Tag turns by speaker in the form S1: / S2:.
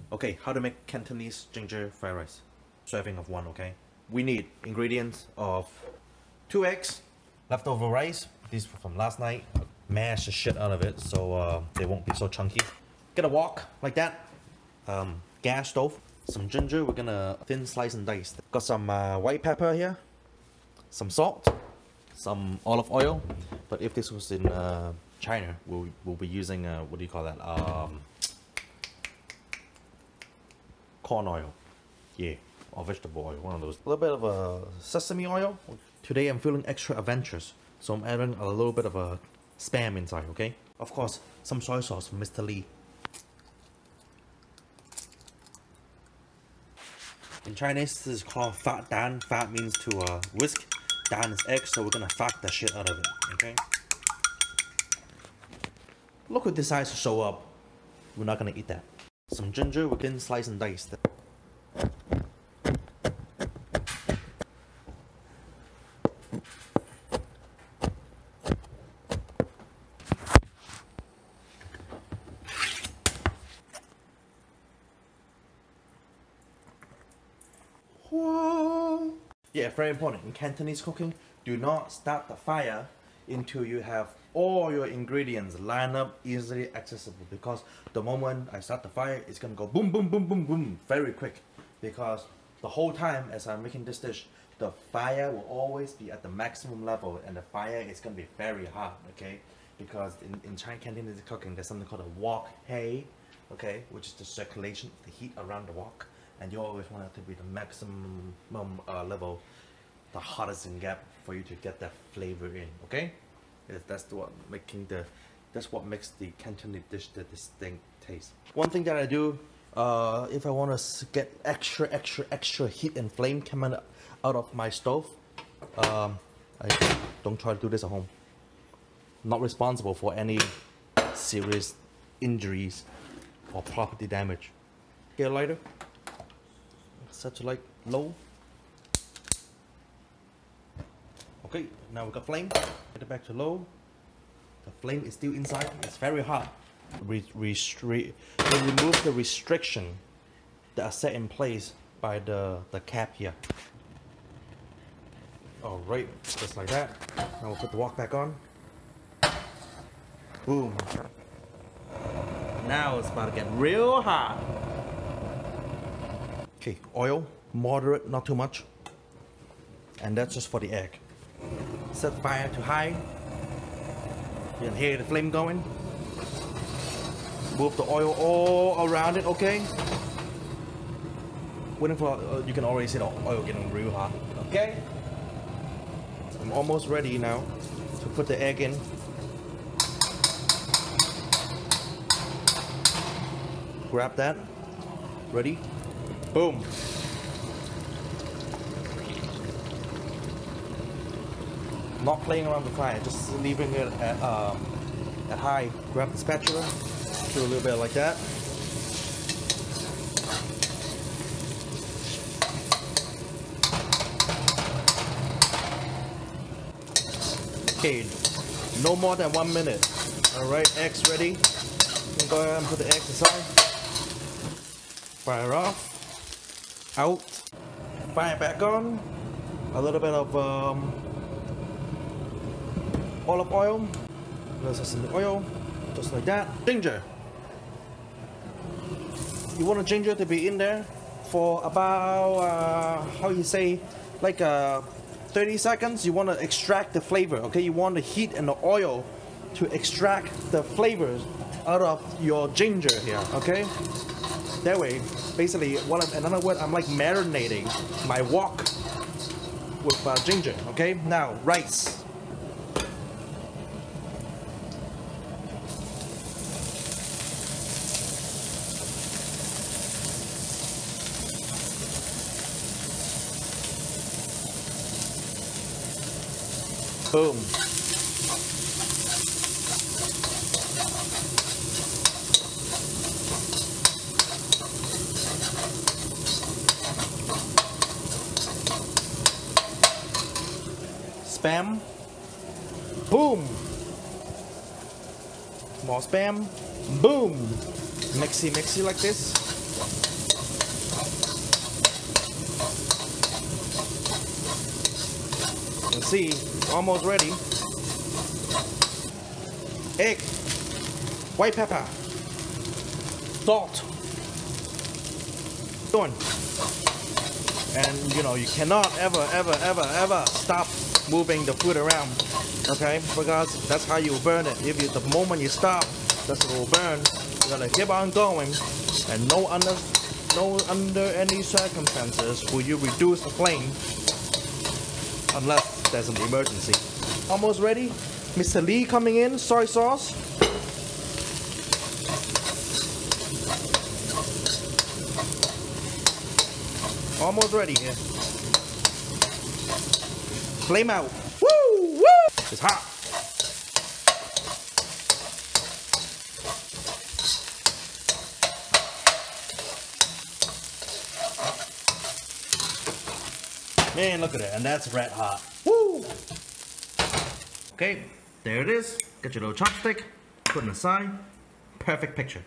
S1: Okay, how to make Cantonese ginger fried rice. Serving of 1, okay? We need ingredients of 2 eggs, leftover rice, these were from last night. Mash the shit out of it so they won't be so chunky. Get a wok like that. Gas stove. Some ginger, we're gonna thin slice and dice. Got some white pepper here, some salt, some olive oil. But if this was in China, we'll be using what do you call that? Corn oil, yeah, or vegetable oil, one of those. A little bit of sesame oil. Today I'm feeling extra adventurous, so I'm adding a little bit of a spam inside, okay? Of course, some soy sauce from Mr. Lee. In Chinese, this is called fat dan. Fat means to whisk. Dan is egg, so we're gonna fat the shit out of it, okay? Look who decides to show up. We're not gonna eat that. Some ginger, we can slice and dice. Yeah, very important. In Cantonese cooking, do not start the fire until you have all your ingredients lined up, easily accessible. Because the moment I start the fire, it's gonna go boom, boom, boom, boom, boom, very quick. Because the whole time as I'm making this dish, the fire will always be at the maximum level, and the fire is gonna be very hot, okay? Because in Chinese Cantonese cooking, there's something called a wok hay, okay, which is the circulation of the heat around the wok. And you always want it to be the maximum level, the hottest it can get for you to get that flavor in, okay? That's what makes the Cantonese dish the distinct taste. One thing that I do, if I want to get extra heat and flame coming out of my stove, I don't try to do this at home. Not responsible for any serious injuries or property damage. Get a lighter. Set to like low. Okay, now we got flame. Get it back to low. The flame is still inside. It's very hot. Remove the restriction that are set in place by the cap here. Alright, just like that. Now we'll put the wok back on. Boom. Now it's about to get real hot. Okay, oil, moderate, not too much. And that's just for the egg. Set fire to high. You can hear the flame going. Move the oil all around it, okay? Waiting for, you can already see the oil getting real hot, okay? I'm almost ready now to put the egg in. Grab that. Ready? Boom. Not playing around the fire, just leaving it at high. Grab the spatula, do a little bit like that. Okay, no more than 1 minute. Alright, eggs ready. You can go ahead and put the eggs aside. Fire off. Out. Fire back on. A little bit of olive oil. There's some oil. Just like that. Ginger. You want the ginger to be in there for about, how you say, like 30 seconds. You want to extract the flavor, okay? You want the heat and the oil to extract the flavors out of your ginger here, okay? That way, basically, another word, I'm like marinating my wok with ginger, okay? Now, rice. Boom. Spam. Boom. More spam. Boom. Mixy like this. see, almost ready. Egg, white pepper, salt, done. And you know, you cannot ever stop moving the food around, okay? Because that's how you burn it. If you, the moment you stop, that's it will burn. You gotta keep on going, and no under any circumstances will you reduce the flame unless there's an emergency. Almost ready. Mr. Lee coming in, soy sauce. Almost ready here. Flame out. Woo! Woo! It's hot. Man, look at it, and that's red hot. Woo! Okay, there it is. Get your little chopstick, put it aside. Perfect picture.